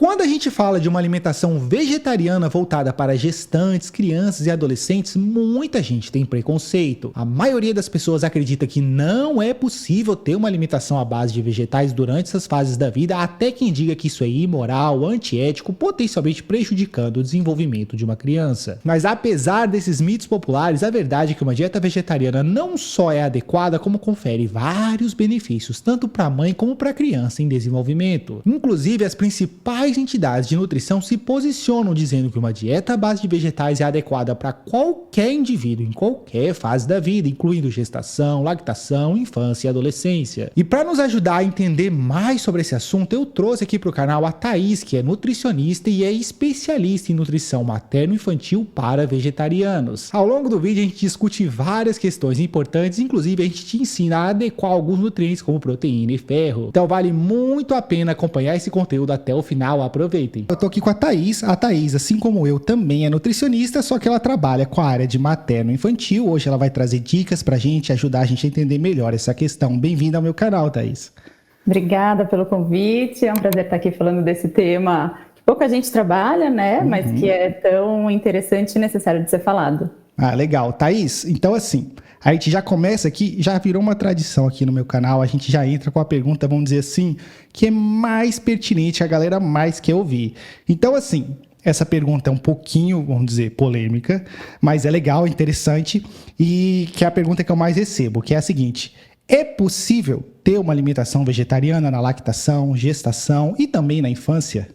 Quando a gente fala de uma alimentação vegetariana voltada para gestantes, crianças e adolescentes, muita gente tem preconceito. A maioria das pessoas acredita que não é possível ter uma alimentação à base de vegetais durante essas fases da vida, até quem diga que isso é imoral, antiético, potencialmente prejudicando o desenvolvimento de uma criança. Mas apesar desses mitos populares, a verdade é que uma dieta vegetariana não só é adequada, como confere vários benefícios, tanto para a mãe como para a criança em desenvolvimento. Inclusive, as principais entidades de nutrição se posicionam dizendo que uma dieta à base de vegetais é adequada para qualquer indivíduo em qualquer fase da vida, incluindo gestação, lactação, infância e adolescência. E para nos ajudar a entender mais sobre esse assunto, eu trouxe aqui para o canal a Thaís, que é nutricionista e é especialista em nutrição materno-infantil para vegetarianos. Ao longo do vídeo a gente discute várias questões importantes, inclusive a gente te ensina a adequar alguns nutrientes como proteína e ferro. Então vale muito a pena acompanhar esse conteúdo até o final. Aproveitem. Eu tô aqui com a Thaís, assim como eu, também é nutricionista, só que ela trabalha com a área de materno-infantil. Hoje ela vai trazer dicas pra gente, ajudar a gente a entender melhor essa questão. Bem-vinda ao meu canal, Thaís. Obrigada pelo convite, é um prazer estar aqui falando desse tema que pouca gente trabalha, né, mas que é tão interessante e necessário de ser falado. Ah, legal. Thaís, então assim, a gente já começa aqui, já virou uma tradição aqui no meu canal, a gente já entra com a pergunta, vamos dizer assim, que é mais pertinente, a galera mais quer ouvir. Então assim, essa pergunta é um pouquinho, vamos dizer, polêmica, mas é legal, interessante, e que é a pergunta que eu mais recebo, que é a seguinte: é possível ter uma alimentação vegetariana na lactação, gestação e também na infância?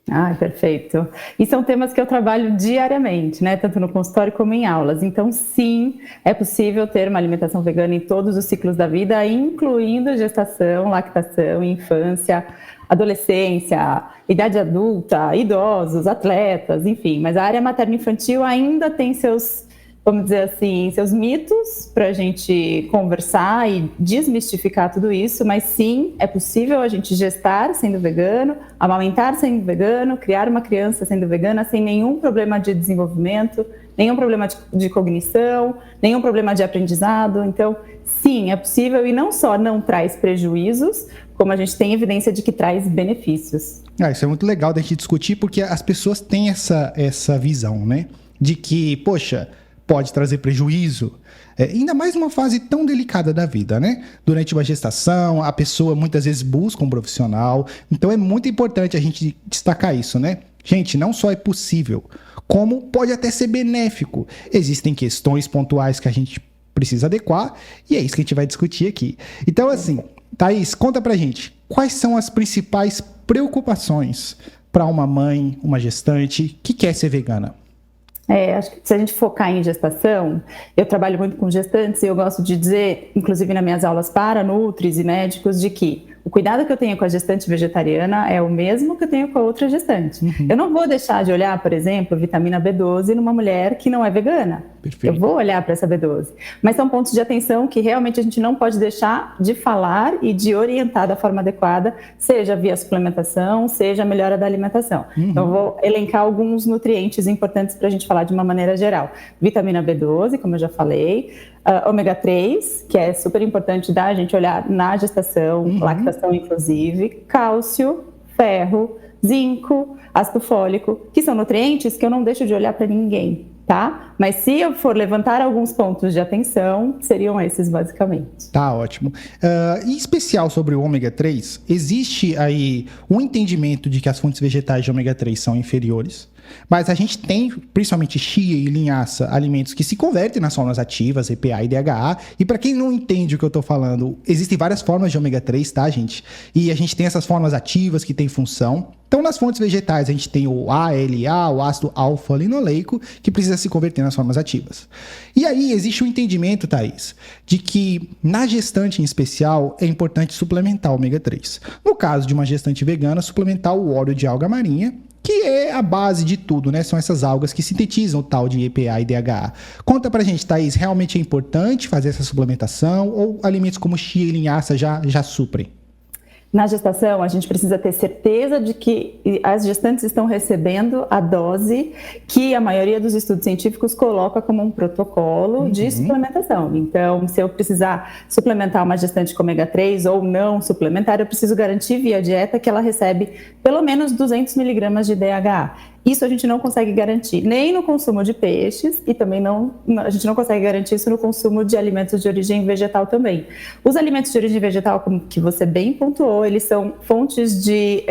Ah, perfeito. E são temas que eu trabalho diariamente, né? Tanto no consultório como em aulas. Então, sim, é possível ter uma alimentação vegana em todos os ciclos da vida, incluindo gestação, lactação, infância, adolescência, idade adulta, idosos, atletas, enfim. Mas a área materno-infantil ainda tem seus, vamos dizer assim, seus mitos para a gente conversar e desmistificar tudo isso, mas sim, é possível a gente gestar sendo vegano, amamentar sendo vegano, criar uma criança sendo vegana sem nenhum problema de desenvolvimento, nenhum problema de cognição, nenhum problema de aprendizado. Então, sim, é possível e não só não traz prejuízos, como a gente tem evidência de que traz benefícios. Isso é muito legal da gente discutir, porque as pessoas têm essa visão, né? De que, poxa, pode trazer prejuízo, ainda mais numa fase tão delicada da vida, né? Durante uma gestação, a pessoa muitas vezes busca um profissional, então é muito importante a gente destacar isso, né? Gente, não só é possível, como pode até ser benéfico. Existem questões pontuais que a gente precisa adequar, e é isso que a gente vai discutir aqui. Então, assim, Thaís, conta pra gente, quais são as principais preocupações para uma mãe, uma gestante que quer ser vegana? Acho que se a gente focar em gestação, eu trabalho muito com gestantes e eu gosto de dizer, inclusive nas minhas aulas para nutris e médicos, de que o cuidado que eu tenho com a gestante vegetariana é o mesmo que eu tenho com a outra gestante. Eu não vou deixar de olhar, por exemplo, vitamina B12 numa mulher que não é vegana. Perfeito. Eu vou olhar para essa B12. Mas são pontos de atenção que realmente a gente não pode deixar de falar e de orientar da forma adequada, seja via suplementação, seja a melhora da alimentação. Então, eu vou elencar alguns nutrientes importantes para a gente falar de uma maneira geral. Vitamina B12, como eu já falei, ômega 3, que é super importante a gente olhar na gestação, lactação inclusive, cálcio, ferro, zinco, ácido fólico, que são nutrientes que eu não deixo de olhar para ninguém, tá? Mas se eu for levantar alguns pontos de atenção, seriam esses basicamente. Tá, ótimo. Em especial sobre o ômega 3, existe aí um entendimento de que as fontes vegetais de ômega 3 são inferiores, mas a gente tem, principalmente chia e linhaça, alimentos que se convertem nas formas ativas, EPA e DHA, e para quem não entende o que eu tô falando, existem várias formas de ômega 3, tá, gente? E a gente tem essas formas ativas que têm função. Então, nas fontes vegetais, a gente tem o ALA, o ácido alfa-linoleico, que precisa se converter nas formas ativas. E aí, existe um entendimento, Thaís, de que na gestante em especial, é importante suplementar o ômega 3. No caso de uma gestante vegana, suplementar o óleo de alga marinha, que é a base de tudo, né? São essas algas que sintetizam o tal de EPA e DHA. Conta pra gente, Thaís, realmente é importante fazer essa suplementação ou alimentos como chia e linhaça já suprem? Na gestação, a gente precisa ter certeza de que as gestantes estão recebendo a dose que a maioria dos estudos científicos coloca como um protocolo de suplementação. Então, se eu precisar suplementar uma gestante com ômega 3 ou não suplementar, eu preciso garantir via dieta que ela recebe pelo menos 200 miligramas de DHA. Isso a gente não consegue garantir, nem no consumo de peixes e também a gente não consegue garantir isso no consumo de alimentos de origem vegetal também. Os alimentos de origem vegetal, como que você bem pontuou, eles são fontes de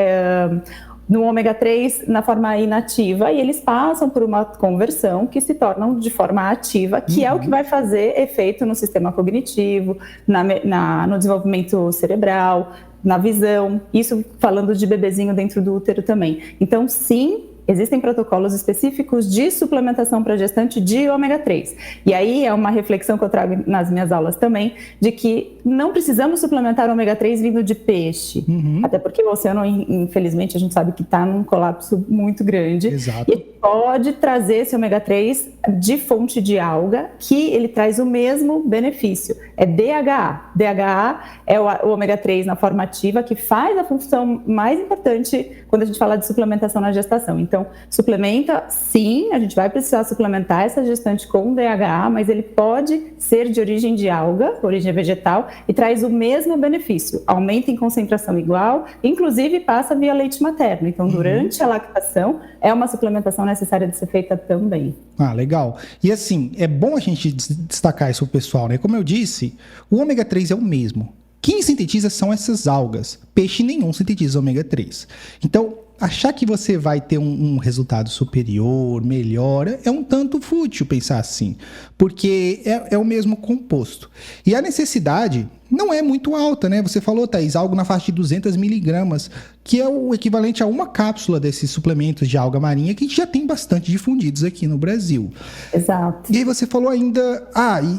no ômega 3 na forma inativa e eles passam por uma conversão que se tornam de forma ativa, que é o que vai fazer efeito no sistema cognitivo, no desenvolvimento cerebral, na visão, isso falando de bebezinho dentro do útero também. Então, sim, existem protocolos específicos de suplementação para gestante de ômega 3. E aí é uma reflexão que eu trago nas minhas aulas também, de que não precisamos suplementar ômega 3 vindo de peixe. Até porque o oceano, infelizmente, a gente sabe que está num colapso muito grande. Exato. E pode trazer esse ômega 3 de fonte de alga, que ele traz o mesmo benefício. É DHA. DHA é o ômega 3 na forma ativa, que faz a função mais importante quando a gente fala de suplementação na gestação. Então, suplementa, sim, a gente vai precisar suplementar essa gestante com DHA, mas ele pode ser de origem de alga, origem vegetal, e traz o mesmo benefício. Aumenta em concentração igual, inclusive passa via leite materno. Então, durante a lactação, é uma suplementação necessária de ser feita também. Ah, legal. E assim, é bom a gente destacar isso pro pessoal, né? Como eu disse, o ômega 3 é o mesmo. Quem sintetiza são essas algas. Peixe nenhum sintetiza ômega 3. Então, achar que você vai ter um resultado superior, melhor, é um tanto fútil pensar assim, porque é o mesmo composto. E a necessidade não é muito alta, né? Você falou, Thaís, algo na faixa de 200 miligramas, que é o equivalente a uma cápsula desses suplementos de alga marinha, que a gente já tem bastante difundidos aqui no Brasil. Exato. E aí você falou ainda,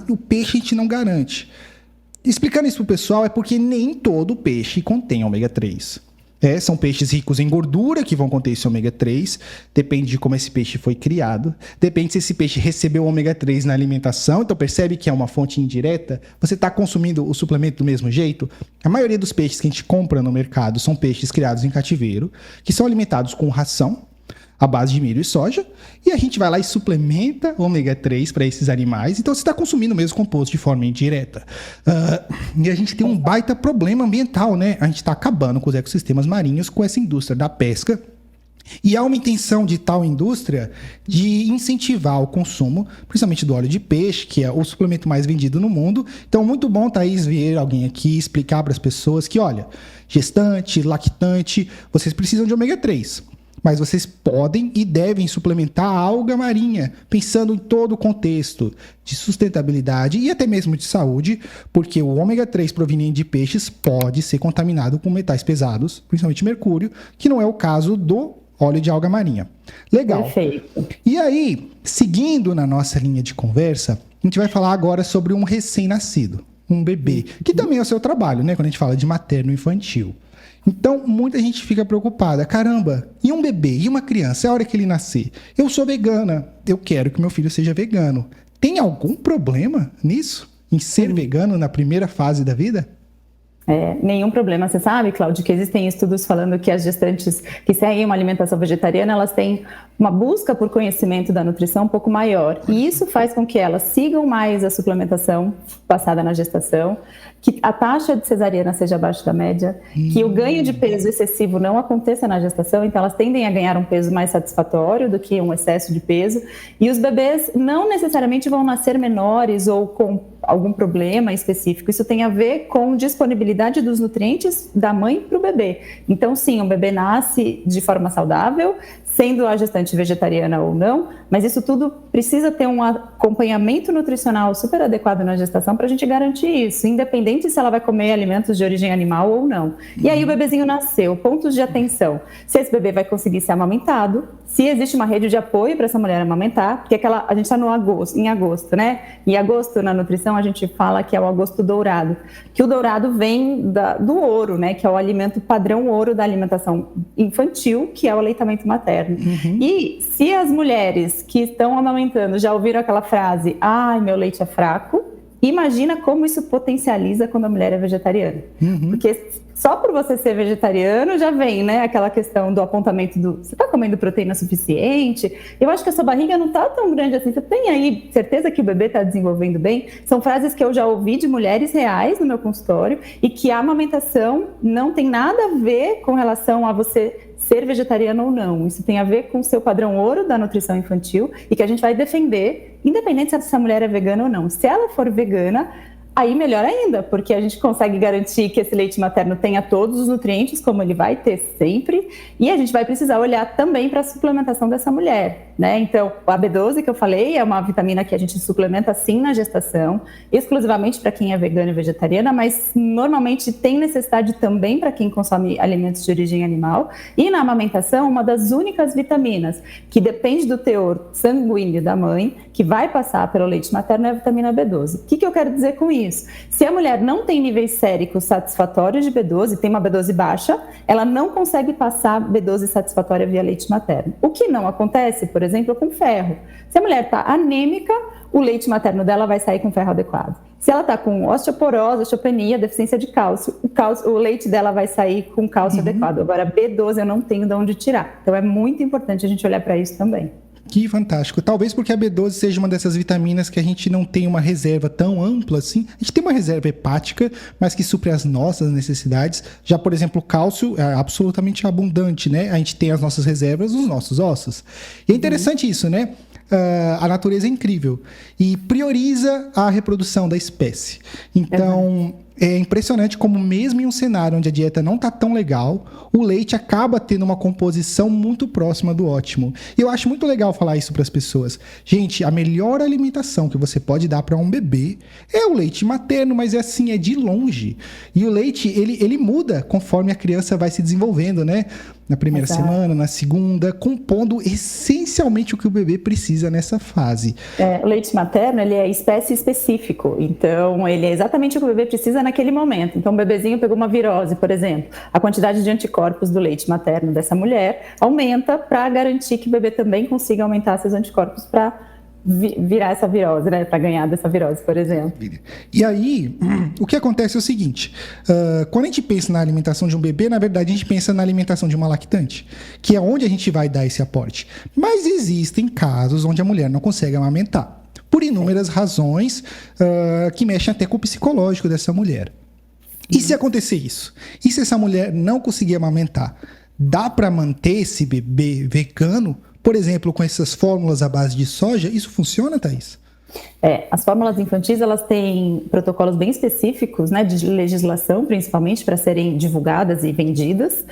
e o peixe a gente não garante. Explicando isso pro pessoal, é porque nem todo peixe contém ômega 3. São peixes ricos em gordura que vão conter esse ômega 3, depende de como esse peixe foi criado, depende se esse peixe recebeu ômega 3 na alimentação, então percebe que é uma fonte indireta, você está consumindo o suplemento do mesmo jeito? A maioria dos peixes que a gente compra no mercado são peixes criados em cativeiro, que são alimentados com ração, à base de milho e soja, e a gente vai lá e suplementa ômega 3 para esses animais, então você está consumindo o mesmo composto de forma indireta. E a gente tem um baita problema ambiental, né? A gente está acabando com os ecossistemas marinhos com essa indústria da pesca, e há uma intenção de tal indústria de incentivar o consumo, principalmente do óleo de peixe, que é o suplemento mais vendido no mundo. Então, muito bom, Thaís, ver alguém aqui explicar para as pessoas que, olha, gestante, lactante, vocês precisam de ômega 3. Mas vocês podem e devem suplementar a alga marinha, pensando em todo o contexto de sustentabilidade e até mesmo de saúde, porque o ômega 3 proveniente de peixes pode ser contaminado com metais pesados, principalmente mercúrio, que não é o caso do óleo de alga marinha. Legal. Perfeito. E aí, seguindo na nossa linha de conversa, a gente vai falar agora sobre um recém-nascido, um bebê, que também é o seu trabalho, né? Quando a gente fala de materno-infantil. Então, muita gente fica preocupada. Caramba, e um bebê, e uma criança, é a hora que ele nascer? Eu sou vegana, eu quero que meu filho seja vegano. Tem algum problema nisso? Em ser vegano na primeira fase da vida? Nenhum problema. Você sabe, Cláudio, que existem estudos falando que as gestantes que seguem uma alimentação vegetariana, elas têm uma busca por conhecimento da nutrição um pouco maior. E isso faz com que elas sigam mais a suplementação passada na gestação, que a taxa de cesariana seja abaixo da média, que o ganho de peso excessivo não aconteça na gestação, então elas tendem a ganhar um peso mais satisfatório do que um excesso de peso. E os bebês não necessariamente vão nascer menores ou com algum problema específico. Isso tem a ver com disponibilidade dos nutrientes da mãe para o bebê. Então, sim, um bebê nasce de forma saudável, sendo a gestante vegetariana ou não, mas isso tudo precisa ter um acompanhamento nutricional super adequado na gestação para a gente garantir isso, independente se ela vai comer alimentos de origem animal ou não. E aí o bebezinho nasceu, pontos de atenção. Se esse bebê vai conseguir ser amamentado, se existe uma rede de apoio para essa mulher amamentar, porque a gente está em agosto, né? Em agosto, na nutrição, a gente fala que é o agosto dourado, que o dourado vem do ouro, né? Que é o alimento padrão ouro da alimentação infantil, que é o aleitamento materno. E se as mulheres que estão amamentando já ouviram aquela frase, ai, meu leite é fraco, Imagina como isso potencializa quando a mulher é vegetariana. Porque só por você ser vegetariano já vem, né, aquela questão do apontamento do... Você está comendo proteína suficiente? Eu acho que a sua barriga não está tão grande assim. Você tem aí certeza que o bebê está desenvolvendo bem? São frases que eu já ouvi de mulheres reais no meu consultório e que a amamentação não tem nada a ver com relação a você ser vegetariano ou não. Isso tem a ver com o seu padrão ouro da nutrição infantil e que a gente vai defender, independente se essa mulher é vegana ou não. Se ela for vegana, aí melhor ainda, porque a gente consegue garantir que esse leite materno tenha todos os nutrientes, como ele vai ter sempre, e a gente vai precisar olhar também para a suplementação dessa mulher, né? Então, a B12 que eu falei é uma vitamina que a gente suplementa sim na gestação, exclusivamente para quem é vegana e vegetariana, mas normalmente tem necessidade também para quem consome alimentos de origem animal. E na amamentação, uma das únicas vitaminas que depende do teor sanguíneo da mãe, que vai passar pelo leite materno, é a vitamina B12. O que eu quero dizer com isso? Se a mulher não tem níveis séricos satisfatórios de B12, tem uma B12 baixa, ela não consegue passar B12 satisfatória via leite materno. O que não acontece, por exemplo, com ferro. Se a mulher está anêmica, o leite materno dela vai sair com ferro adequado. Se ela está com osteoporose, osteopenia, deficiência de cálcio, o leite dela vai sair com cálcio adequado. Agora, B12 eu não tenho de onde tirar. Então, é muito importante a gente olhar para isso também. Que fantástico. Talvez porque a B12 seja uma dessas vitaminas que a gente não tem uma reserva tão ampla assim. A gente tem uma reserva hepática, mas que supre as nossas necessidades. Já, por exemplo, o cálcio é absolutamente abundante, né? A gente tem as nossas reservas nos nossos ossos. E é interessante isso, né? A natureza é incrível e prioriza a reprodução da espécie. Então, é impressionante como mesmo em um cenário onde a dieta não está tão legal, o leite acaba tendo uma composição muito próxima do ótimo. E eu acho muito legal falar isso para as pessoas. Gente, a melhor alimentação que você pode dar para um bebê é o leite materno, mas é assim, é de longe. E o leite, ele muda conforme a criança vai se desenvolvendo, né? Na primeira semana, na segunda, compondo essencialmente o que o bebê precisa nessa fase. O leite materno, ele é espécie específico, então ele é exatamente o que o bebê precisa naquele momento. Então o bebezinho pegou uma virose, por exemplo, a quantidade de anticorpos do leite materno dessa mulher aumenta para garantir que o bebê também consiga aumentar seus anticorpos para virar essa virose, né? Para ganhar dessa virose, por exemplo. E aí, o que acontece é o seguinte, quando a gente pensa na alimentação de um bebê, na verdade a gente pensa na alimentação de uma lactante, que é onde a gente vai dar esse aporte. Mas existem casos onde a mulher não consegue amamentar, por inúmeras razões que mexem até com o psicológico dessa mulher. E se acontecer isso? E se essa mulher não conseguir amamentar? Dá para manter esse bebê vegano? Por exemplo, com essas fórmulas à base de soja, isso funciona, Thaís? As fórmulas infantis, elas têm protocolos bem específicos, né, de legislação, principalmente, para serem divulgadas e vendidas.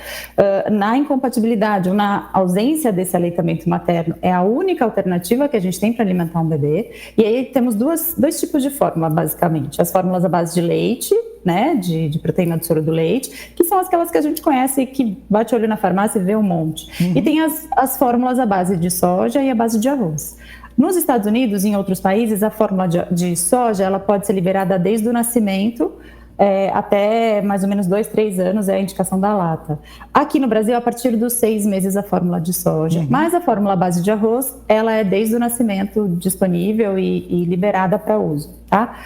Na incompatibilidade ou na ausência desse aleitamento materno, é a única alternativa que a gente tem para alimentar um bebê. E aí temos dois tipos de fórmula, basicamente. As fórmulas à base de leite, né, de proteína do soro do leite, que são aquelas que a gente conhece e que bate o olho na farmácia e vê um monte. E tem as fórmulas à base de soja e à base de arroz. Nos Estados Unidos e em outros países, a fórmula de soja ela pode ser liberada desde o nascimento até mais ou menos 2, 3 anos, é a indicação da lata. Aqui no Brasil, a partir dos 6 meses, a fórmula de soja. Mas a fórmula à base de arroz, ela é desde o nascimento disponível e liberada para uso. Tá?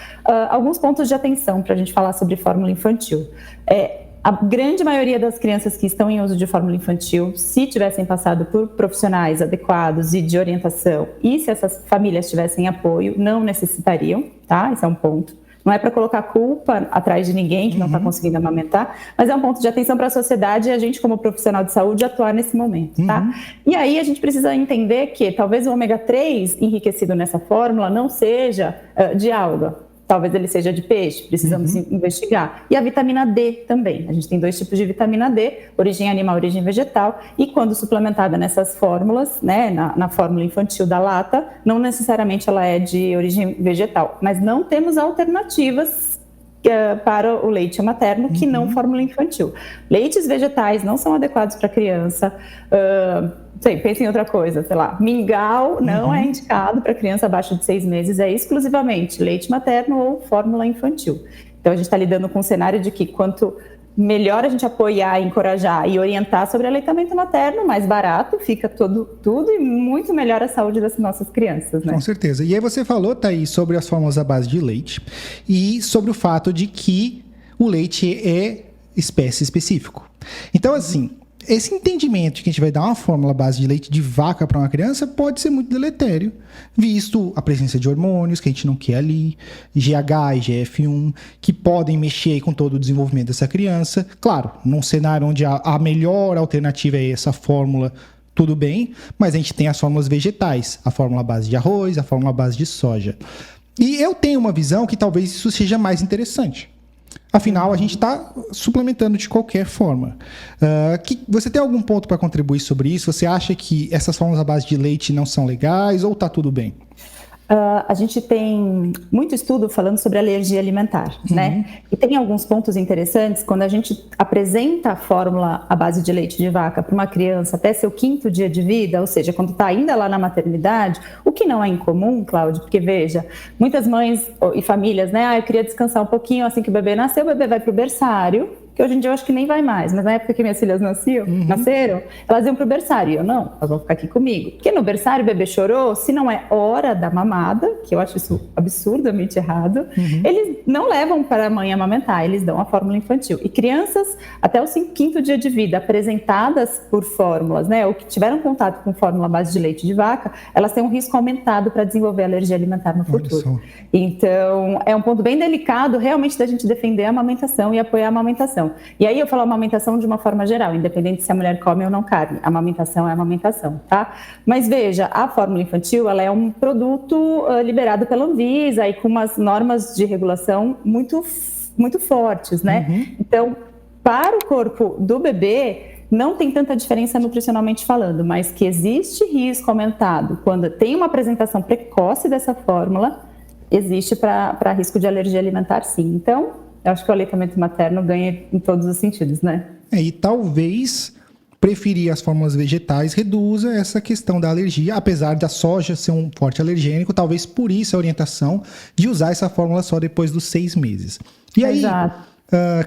Alguns pontos de atenção para a gente falar sobre fórmula infantil. A grande maioria das crianças que estão em uso de fórmula infantil, se tivessem passado por profissionais adequados e de orientação, e se essas famílias tivessem apoio, não necessitariam, tá? Esse é um ponto. Não é para colocar culpa atrás de ninguém que não está conseguindo amamentar, mas é um ponto de atenção para a sociedade e a gente, como profissional de saúde, atuar nesse momento, tá? E aí a gente precisa entender que talvez o ômega 3 enriquecido nessa fórmula não seja de alga. Talvez ele seja de peixe, precisamos investigar. E a vitamina D também. A gente tem 2 tipos de vitamina D, origem animal, origem vegetal. E quando suplementada nessas fórmulas, né, na fórmula infantil da lata, não necessariamente ela é de origem vegetal. Mas não temos alternativas para o leite materno que não fórmula infantil. Leites vegetais não são adequados para criança. Pensa em outra coisa, sei lá, mingau não é indicado para criança abaixo de 6 meses, é exclusivamente leite materno ou fórmula infantil. Então a gente está lidando com um cenário de que quanto melhor a gente apoiar, encorajar e orientar sobre aleitamento materno, mais barato, fica tudo e muito melhor a saúde das nossas crianças, né? Com certeza. E aí você falou, Thaís, sobre as fórmulas à base de leite e sobre o fato de que o leite é espécie específico. Então, assim, esse entendimento de que a gente vai dar uma fórmula à base de leite de vaca para uma criança pode ser muito deletério, visto a presença de hormônios que a gente não quer ali, GH e GF1, que podem mexer com todo o desenvolvimento dessa criança. Claro, num cenário onde a melhor alternativa é essa fórmula, tudo bem, mas a gente tem as fórmulas vegetais, a fórmula à base de arroz, a fórmula à base de soja. E eu tenho uma visão que talvez isso seja mais interessante. Afinal, a gente está suplementando de qualquer forma. Você tem algum ponto para contribuir sobre isso? Você acha que essas fórmulas à base de leite não são legais ou está tudo bem? A gente tem muito estudo falando sobre alergia alimentar, né? E tem alguns pontos interessantes quando a gente apresenta a fórmula à base de leite de vaca para uma criança até seu 5º dia de vida, ou seja, quando está ainda lá na maternidade, o que não é incomum, Cláudio, porque veja, muitas mães e famílias, né? Eu queria descansar um pouquinho assim que o bebê nasceu, o bebê vai para o berçário, que hoje em dia eu acho que nem vai mais, mas na época que minhas filhas nasceram, elas iam pro berçário, e eu não, elas vão ficar aqui comigo. Porque no berçário o bebê chorou, se não é hora da mamada, que eu acho isso absurdamente errado, eles não levam para a mãe amamentar, eles dão a fórmula infantil. E crianças até o 5º dia de vida, apresentadas por fórmulas, né, ou que tiveram contato com fórmula à base de leite de vaca, elas têm um risco aumentado para desenvolver alergia alimentar no futuro. Então, é um ponto bem delicado realmente da gente defender a amamentação e apoiar a amamentação. E aí eu falo amamentação de uma forma geral, independente se a mulher come ou não carne. A amamentação é amamentação, tá? Mas veja, a fórmula infantil, ela é um produto liberado pela Anvisa e com umas normas de regulação muito, muito fortes, né? Então, para o corpo do bebê, não tem tanta diferença nutricionalmente falando, mas que existe risco aumentado quando tem uma apresentação precoce dessa fórmula, existe para risco de alergia alimentar, sim. Então, eu acho que o aleitamento materno ganha em todos os sentidos, né? E talvez preferir as fórmulas vegetais reduza essa questão da alergia, apesar da soja ser um forte alergênico, talvez por isso a orientação de usar essa fórmula só depois dos 6 meses. E aí,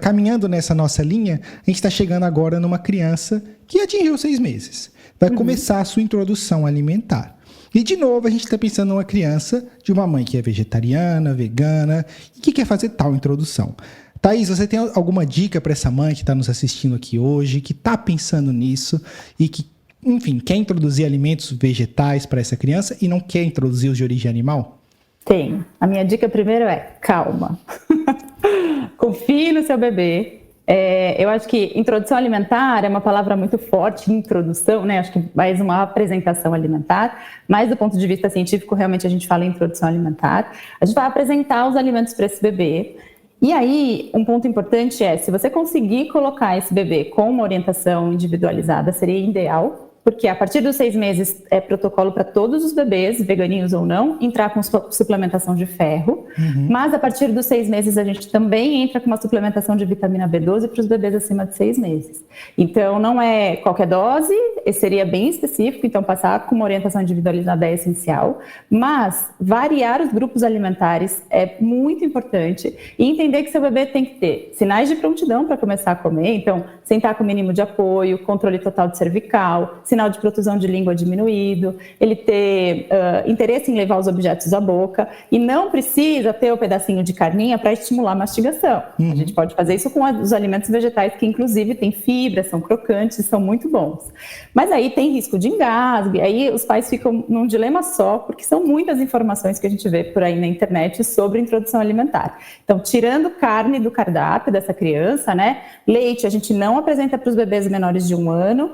caminhando nessa nossa linha, a gente está chegando agora numa criança que atingiu 6 meses. Vai começar a sua introdução alimentar. E, de novo, a gente está pensando numa criança de uma mãe que é vegetariana, vegana, e que quer fazer tal introdução. Thaís, você tem alguma dica para essa mãe que está nos assistindo aqui hoje, que está pensando nisso e que, enfim, quer introduzir alimentos vegetais para essa criança e não quer introduzir os de origem animal? Tenho. A minha dica primeiro é calma. Confie no seu bebê. Eu acho que introdução alimentar é uma palavra muito forte, introdução, né? Acho que mais uma apresentação alimentar, mas do ponto de vista científico, realmente a gente fala em introdução alimentar. A gente vai apresentar os alimentos para esse bebê. E aí, um ponto importante é, se você conseguir colocar esse bebê com uma orientação individualizada, seria ideal, porque a partir dos 6 meses é protocolo para todos os bebês, veganinhos ou não, entrar com suplementação de ferro, mas a partir dos 6 meses a gente também entra com uma suplementação de vitamina B12 para os bebês acima de 6 meses. Então, não é qualquer dose, seria bem específico, então passar com uma orientação individualizada é essencial, mas variar os grupos alimentares é muito importante e entender que seu bebê tem que ter sinais de prontidão para começar a comer, então sentar com o mínimo de apoio, controle total de cervical, sinal de protusão de língua diminuído, ele ter interesse em levar os objetos à boca e não precisa ter o pedacinho de carninha para estimular a mastigação. A gente pode fazer isso com os alimentos vegetais que inclusive têm fibra, são crocantes e são muito bons. Mas aí tem risco de engasgo, e aí os pais ficam num dilema só, porque são muitas informações que a gente vê por aí na internet sobre introdução alimentar. Então, tirando carne do cardápio dessa criança, né? Leite a gente não apresenta para os bebês menores de 1 ano,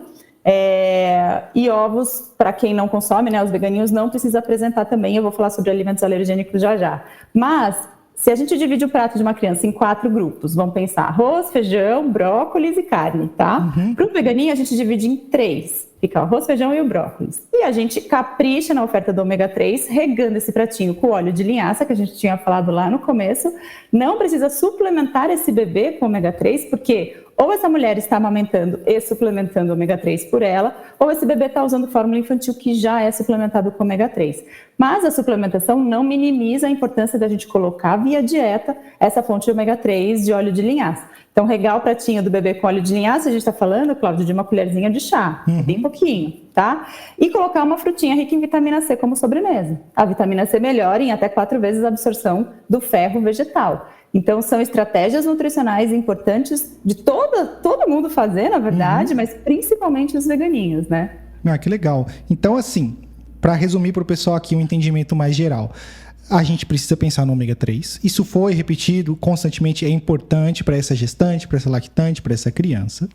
e ovos, para quem não consome, né, os veganinhos não precisa apresentar também. Eu vou falar sobre alimentos alergênicos já. Mas, se a gente divide o prato de uma criança em 4 grupos, vamos pensar arroz, feijão, brócolis e carne, tá? Para o veganinho, a gente divide em 3. Fica o arroz, feijão e o brócolis. E a gente capricha na oferta do ômega 3, regando esse pratinho com óleo de linhaça, que a gente tinha falado lá no começo. Não precisa suplementar esse bebê com ômega 3, porque ou essa mulher está amamentando e suplementando ômega 3 por ela, ou esse bebê está usando fórmula infantil que já é suplementado com ômega 3. Mas a suplementação não minimiza a importância da gente colocar via dieta essa fonte de ômega 3 de óleo de linhaça. Então, regar o pratinho do bebê com óleo de linhaça, a gente está falando, Cláudio, de uma colherzinha de chá, bem pouquinho, tá? E colocar uma frutinha rica em vitamina C como sobremesa. A vitamina C melhora em até 4 vezes a absorção do ferro vegetal. Então, são estratégias nutricionais importantes de todo mundo fazer, na verdade, mas principalmente os veganinhos, né? Ah, que legal. Então, assim, para resumir para o pessoal aqui um entendimento mais geral, a gente precisa pensar no ômega 3. Isso foi repetido constantemente, é importante para essa gestante, para essa lactante, para essa criança.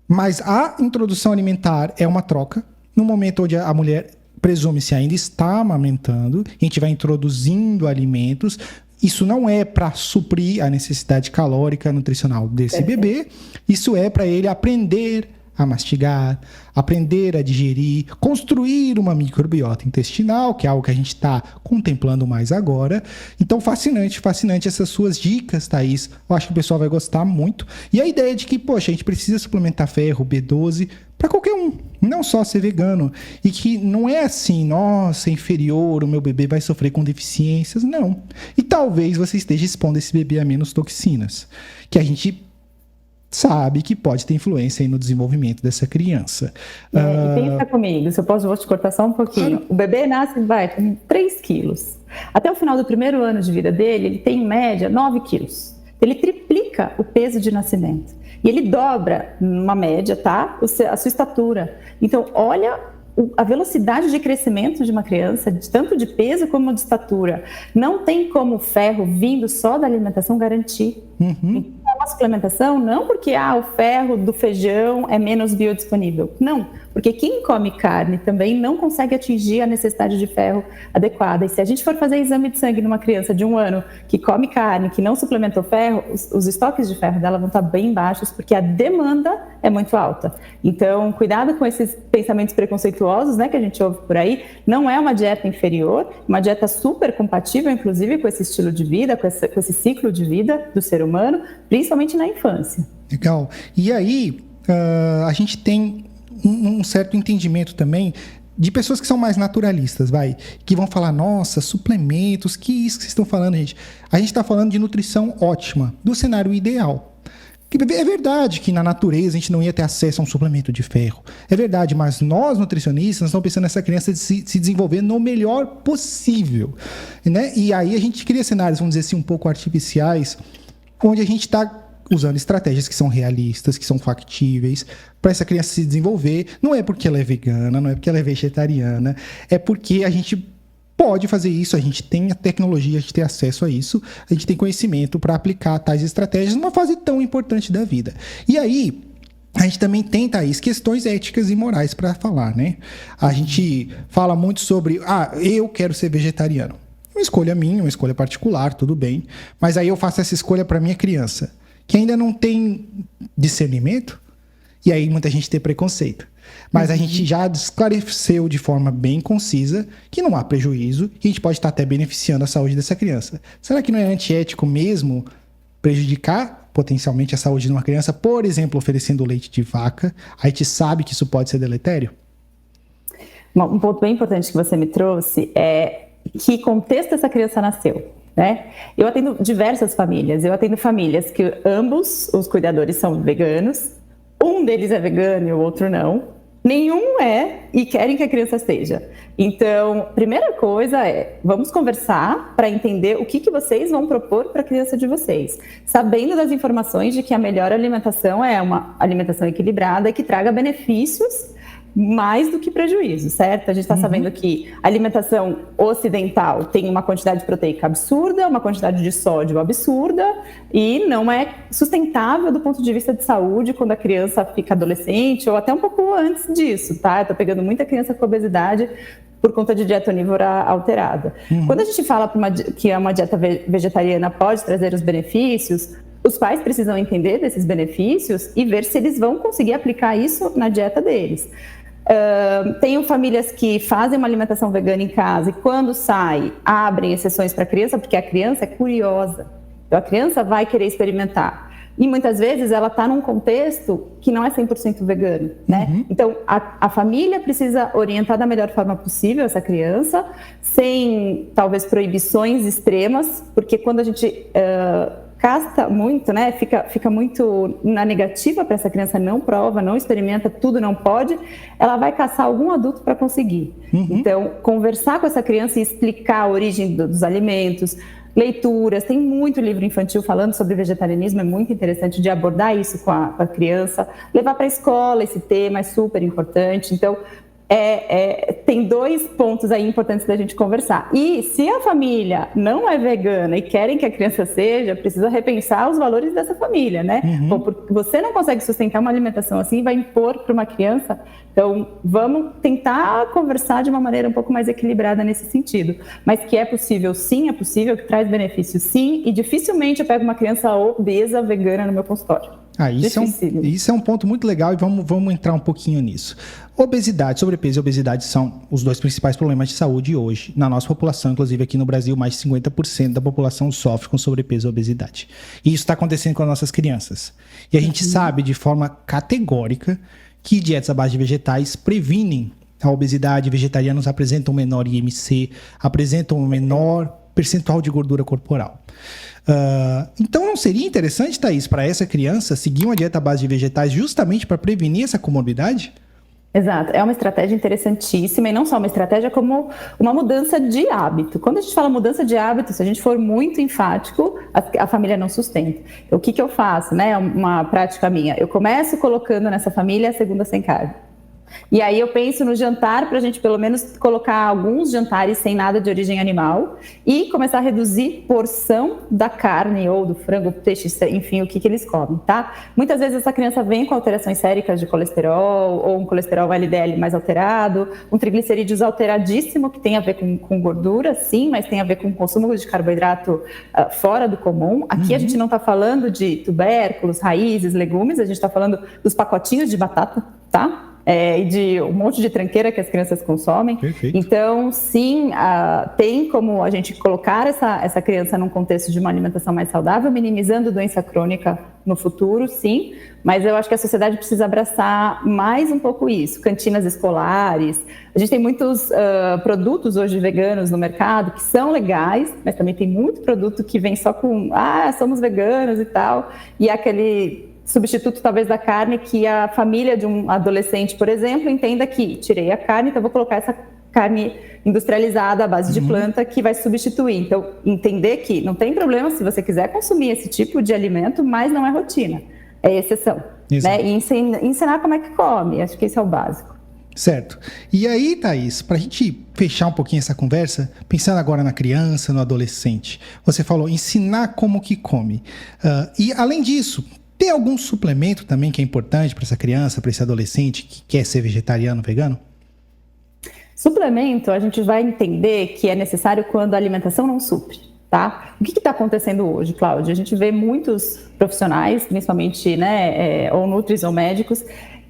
Mas a introdução alimentar é uma troca. No momento onde a mulher presume-se ainda está amamentando, a gente vai introduzindo alimentos. Isso não é para suprir a necessidade calórica nutricional desse bebê. Isso é para ele aprender a mastigar, aprender a digerir, construir uma microbiota intestinal, que é algo que a gente está contemplando mais agora. Então, fascinante essas suas dicas, Thaís. Eu acho que o pessoal vai gostar muito. E a ideia de que, poxa, a gente precisa suplementar ferro, B12, para qualquer um, não só ser vegano. E que não é assim, nossa, é inferior, o meu bebê vai sofrer com deficiências. Não. E talvez você esteja expondo esse bebê a menos toxinas, que a gente sabe que pode ter influência aí no desenvolvimento dessa criança. E pensa comigo, se eu posso, vou te cortar só um pouquinho. O bebê nasce com 3 quilos. Até o final do primeiro ano de vida dele, ele tem em média 9 quilos. Ele triplica o peso de nascimento. E ele dobra, numa média, tá? A sua estatura. Então, olha a velocidade de crescimento de uma criança, tanto de peso como de estatura. Não tem como o ferro vindo só da alimentação garantir. Então, a suplementação não porque o ferro do feijão é menos biodisponível. Não, porque quem come carne também não consegue atingir a necessidade de ferro adequada. E se a gente for fazer exame de sangue numa criança de 1 ano que come carne, que não suplementou ferro, os estoques de ferro dela vão estar bem baixos porque a demanda é muito alta. Então, cuidado com esses pensamentos preconceituosos, né, que a gente ouve por aí. Não é uma dieta inferior, uma dieta super compatível, inclusive, com esse estilo de vida, com esse ciclo de vida do ser humano, principalmente na infância. Legal. E aí, a gente tem um certo entendimento também de pessoas que são mais naturalistas, que vão falar, nossa, suplementos, que isso que vocês estão falando, gente? A gente está falando de nutrição ótima, do cenário ideal. É verdade que na natureza a gente não ia ter acesso a um suplemento de ferro. É verdade, mas nós, nutricionistas, estamos pensando nessa criança se desenvolver no melhor possível, né? E aí a gente cria cenários, vamos dizer assim, um pouco artificiais, onde a gente está usando estratégias que são realistas, que são factíveis, para essa criança se desenvolver. Não é porque ela é vegana, não é porque ela é vegetariana, é porque a gente pode fazer isso, a gente tem a tecnologia, a gente tem acesso a isso, a gente tem conhecimento para aplicar tais estratégias numa fase tão importante da vida. E aí, a gente também tem, Thaís, questões éticas e morais para falar, né? A gente fala muito sobre, eu quero ser vegetariano. Uma escolha minha, uma escolha particular, tudo bem. Mas aí eu faço essa escolha para minha criança, que ainda não tem discernimento, e aí muita gente tem preconceito. Mas a gente já esclareceu de forma bem concisa que não há prejuízo e a gente pode estar até beneficiando a saúde dessa criança. Será que não é antiético mesmo prejudicar potencialmente a saúde de uma criança, por exemplo, oferecendo leite de vaca? A gente sabe que isso pode ser deletério? Um ponto bem importante que você me trouxe é que contexto essa criança nasceu, né? Eu atendo diversas famílias, que ambos os cuidadores são veganos, um deles é vegano e o outro não. Nenhum é e querem que a criança seja. Então, primeira coisa vamos conversar para entender o que vocês vão propor para a criança de vocês. Sabendo das informações de que a melhor alimentação é uma alimentação equilibrada e que traga benefícios mais do que prejuízo, certo? A gente está sabendo que a alimentação ocidental tem uma quantidade proteica absurda, uma quantidade de sódio absurda e não é sustentável do ponto de vista de saúde quando a criança fica adolescente ou até um pouco antes disso, tá? Eu tô pegando muita criança com obesidade por conta de dieta onívora alterada. Quando a gente fala que uma dieta vegetariana pode trazer os benefícios, os pais precisam entender desses benefícios e ver se eles vão conseguir aplicar isso na dieta deles. Tenho famílias que fazem uma alimentação vegana em casa e quando sai, abrem exceções para a criança, porque a criança é curiosa. Então, a criança vai querer experimentar. E muitas vezes ela está num contexto que não é 100% vegano, né? Então, a família precisa orientar da melhor forma possível essa criança, sem, talvez, proibições extremas, porque quando a gente casta muito, né? Fica muito na negativa para essa criança, não prova, não experimenta, tudo não pode, ela vai caçar algum adulto para conseguir. Então, conversar com essa criança e explicar a origem dos alimentos, leituras, tem muito livro infantil falando sobre vegetarianismo, é muito interessante de abordar isso com a criança, levar para a escola esse tema é super importante. Então, tem 2 pontos aí importantes da gente conversar. E se a família não é vegana e querem que a criança seja, precisa repensar os valores dessa família, né? Bom, porque você não consegue sustentar uma alimentação assim e vai impor para uma criança. Então, vamos tentar conversar de uma maneira um pouco mais equilibrada nesse sentido. Mas que é possível, sim, é possível, que traz benefícios, sim, e dificilmente eu pego uma criança obesa vegana no meu consultório. Isso é um ponto muito legal e vamos entrar um pouquinho nisso. Obesidade, sobrepeso e obesidade são os 2 principais problemas de saúde hoje na nossa população, inclusive aqui no Brasil, mais de 50% da população sofre com sobrepeso e obesidade. E isso está acontecendo com as nossas crianças. E a gente sabe de forma categórica que dietas à base de vegetais previnem a obesidade. Vegetarianos apresentam menor IMC, apresentam um menor percentual de gordura corporal. Então não seria interessante, Thaís, para essa criança seguir uma dieta à base de vegetais justamente para prevenir essa comorbidade? Exato, é uma estratégia interessantíssima e não só uma estratégia, como uma mudança de hábito. Quando a gente fala mudança de hábito, se a gente for muito enfático, a família não sustenta. Então, o que eu faço, né? Uma prática minha, eu começo colocando nessa família a segunda sem carne. E aí eu penso no jantar para a gente pelo menos colocar alguns jantares sem nada de origem animal e começar a reduzir porção da carne ou do frango, peixe, enfim, o que eles comem, tá? Muitas vezes essa criança vem com alterações séricas de colesterol ou um colesterol LDL mais alterado, um triglicerídeos alteradíssimo que tem a ver com gordura, sim, mas tem a ver com o consumo de carboidrato fora do comum. Aqui a gente não está falando de tubérculos, raízes, legumes, a gente está falando dos pacotinhos de batata, tá? E de um monte de tranqueira que as crianças consomem. Perfeito. Então, sim, tem como a gente colocar essa criança num contexto de uma alimentação mais saudável, minimizando doença crônica no futuro, sim, mas eu acho que a sociedade precisa abraçar mais um pouco isso. Cantinas escolares, a gente tem muitos produtos hoje veganos no mercado que são legais, mas também tem muito produto que vem só com, somos veganos e tal, e aquele substituto talvez da carne que a família de um adolescente, por exemplo, entenda que tirei a carne, então vou colocar essa carne industrializada à base de planta que vai substituir. Então, entender que não tem problema se você quiser consumir esse tipo de alimento, mas não é rotina, é exceção. Né? E ensinar como é que come, acho que esse é o básico. Certo. E aí, Thaís, para a gente fechar um pouquinho essa conversa, pensando agora na criança, no adolescente, você falou ensinar como que come. E além disso, tem algum suplemento também que é importante para essa criança, para esse adolescente que quer ser vegetariano, vegano? Suplemento, a gente vai entender que é necessário quando a alimentação não supre, tá? O que está acontecendo hoje, Cláudia? A gente vê muitos profissionais, principalmente, né, ou nutris ou médicos,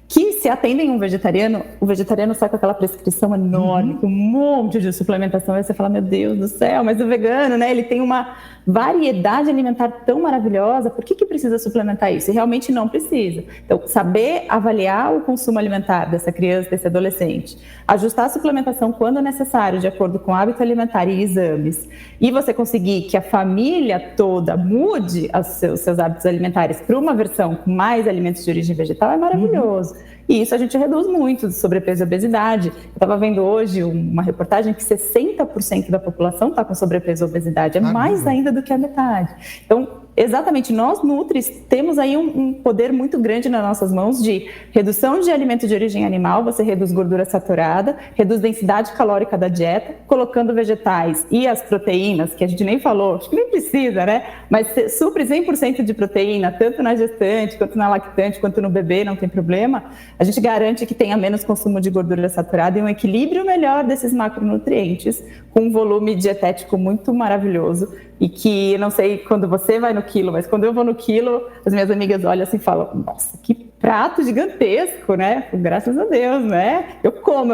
que se atendem um vegetariano, o vegetariano sai com aquela prescrição enorme, com um monte de suplementação, aí você fala, meu Deus do céu, mas o vegano, né, ele tem uma variedade alimentar tão maravilhosa, por que precisa suplementar isso? E realmente não precisa. Então, saber avaliar o consumo alimentar dessa criança, desse adolescente, ajustar a suplementação quando necessário, de acordo com o hábito alimentar e exames, e você conseguir que a família toda mude os seus hábitos alimentares para uma versão com mais alimentos de origem vegetal, é maravilhoso. E isso a gente reduz muito do sobrepeso e obesidade. Eu estava vendo hoje uma reportagem que 60% da população está com sobrepeso e obesidade. É mais ainda do que a metade. Então, exatamente, nós nutris temos aí um poder muito grande nas nossas mãos de redução de alimento de origem animal, você reduz gordura saturada, reduz densidade calórica da dieta, colocando vegetais e as proteínas, que a gente nem falou, acho que nem precisa, né? Mas supre 100% de proteína, tanto na gestante, quanto na lactante, quanto no bebê, não tem problema. A gente garante que tenha menos consumo de gordura saturada e um equilíbrio melhor desses macronutrientes, com um volume dietético muito maravilhoso. E que, não sei quando você vai no quilo, mas quando eu vou no quilo, as minhas amigas olham assim e falam, nossa, que prato gigantesco, né? Graças a Deus, né? Eu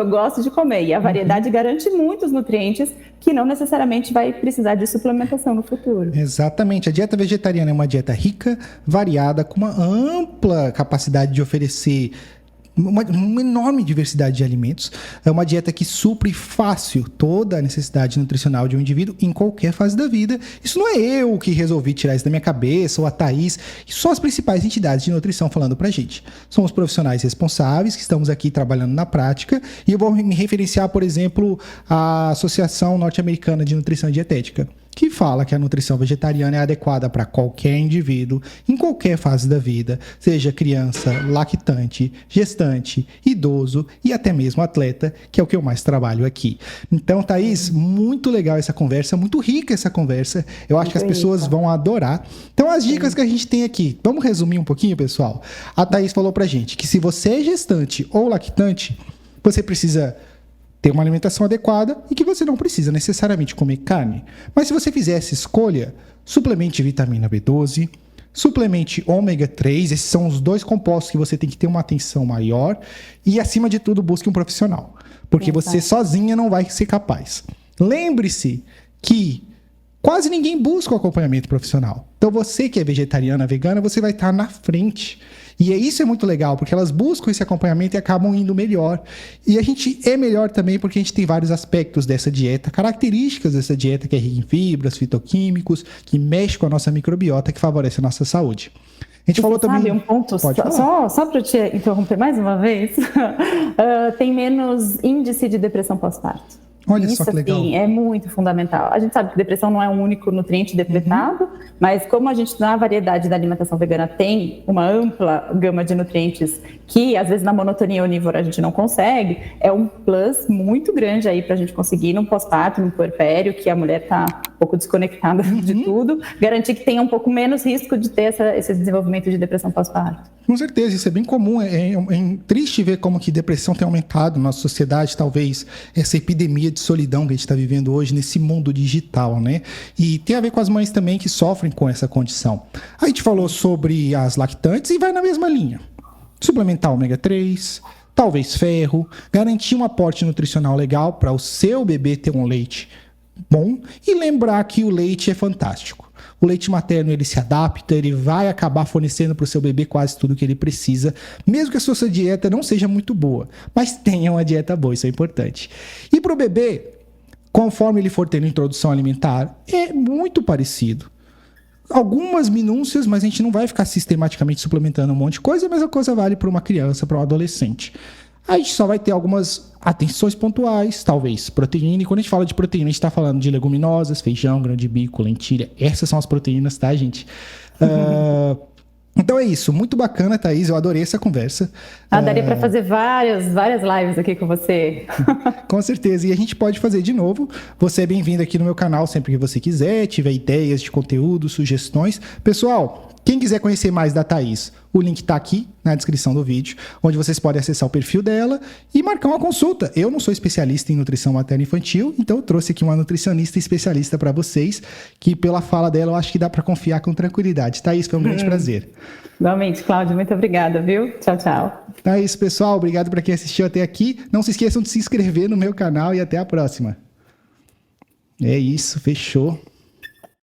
gosto de comer. E a variedade garante muitos nutrientes que não necessariamente vai precisar de suplementação no futuro. Exatamente. A dieta vegetariana é uma dieta rica, variada, com uma ampla capacidade de oferecer uma enorme diversidade de alimentos. É uma dieta que supre fácil toda a necessidade nutricional de um indivíduo em qualquer fase da vida. Isso não é eu que resolvi tirar isso da minha cabeça, ou a Thaís. Isso são as principais entidades de nutrição falando pra gente. São os profissionais responsáveis que estamos aqui trabalhando na prática, e eu vou me referenciar, por exemplo, à Associação Norte-Americana de Nutrição e Dietética, que fala que a nutrição vegetariana é adequada para qualquer indivíduo, em qualquer fase da vida, seja criança, lactante, gestante, idoso e até mesmo atleta, que é o que eu mais trabalho aqui. Então, Thaís, muito legal essa conversa, muito rica essa conversa. Eu acho que as pessoas vão adorar. Então, as dicas que a gente tem aqui, vamos resumir um pouquinho, pessoal? A Thaís falou pra gente que se você é gestante ou lactante, você precisa ter uma alimentação adequada e que você não precisa necessariamente comer carne. Mas se você fizer essa escolha, suplemente vitamina B12, suplemente ômega 3, esses são os 2 compostos que você tem que ter uma atenção maior e, acima de tudo, busque um profissional, porque você sozinha não vai ser capaz. Lembre-se que quase ninguém busca o acompanhamento profissional. Então, você que é vegetariana, vegana, você vai estar na frente. E isso é muito legal, porque elas buscam esse acompanhamento e acabam indo melhor. E a gente é melhor também porque a gente tem vários aspectos dessa dieta, características dessa dieta que é rica em fibras, fitoquímicos, que mexe com a nossa microbiota, que favorece a nossa saúde. A gente falou também... um ponto, só para te interromper mais uma vez, tem menos índice de depressão pós-parto. Olha isso, só que legal. Assim, é muito fundamental. A gente sabe que depressão não é um único nutriente decretado, mas como a gente, na variedade da alimentação vegana, tem uma ampla gama de nutrientes que, às vezes, na monotonia onívora a gente não consegue, é um plus muito grande aí para a gente conseguir, no pós-parto, no puerpério, que a mulher está um pouco desconectada de tudo, garantir que tenha um pouco menos risco de ter esse desenvolvimento de depressão pós-parto. Com certeza, isso é bem comum. É triste ver como que depressão tem aumentado na nossa sociedade, talvez essa epidemia de solidão que a gente está vivendo hoje nesse mundo digital, né? E tem a ver com as mães também que sofrem com essa condição. A gente falou sobre as lactantes e vai na mesma linha. Suplementar ômega 3, talvez ferro, garantir um aporte nutricional legal para o seu bebê ter um leite bom e lembrar que o leite é fantástico. O leite materno, ele se adapta, ele vai acabar fornecendo para o seu bebê quase tudo que ele precisa, mesmo que a sua dieta não seja muito boa, mas tenha uma dieta boa, isso é importante. E para o bebê, conforme ele for tendo introdução alimentar, é muito parecido. Algumas minúcias, mas a gente não vai ficar sistematicamente suplementando um monte de coisa, a mesma coisa vale para uma criança, para um adolescente. A gente só vai ter algumas atenções pontuais, talvez proteína. E quando a gente fala de proteína, a gente está falando de leguminosas, feijão, grão de bico, lentilha. Essas são as proteínas, tá, gente? Então é isso. Muito bacana, Thaís. Eu adorei essa conversa. Daria para fazer várias lives aqui com você. Com certeza. E a gente pode fazer de novo. Você é bem-vindo aqui no meu canal sempre que você quiser, tiver ideias de conteúdo, sugestões. Pessoal, quem quiser conhecer mais da Thaís, o link está aqui na descrição do vídeo, onde vocês podem acessar o perfil dela e marcar uma consulta. Eu não sou especialista em nutrição materna e infantil, então eu trouxe aqui uma nutricionista especialista para vocês, que pela fala dela eu acho que dá para confiar com tranquilidade. Thaís, foi um grande prazer. Igualmente, Cláudio, muito obrigada, viu? Tchau, tchau. Então é isso, pessoal. Obrigado para quem assistiu até aqui. Não se esqueçam de se inscrever no meu canal e até a próxima. É isso, fechou.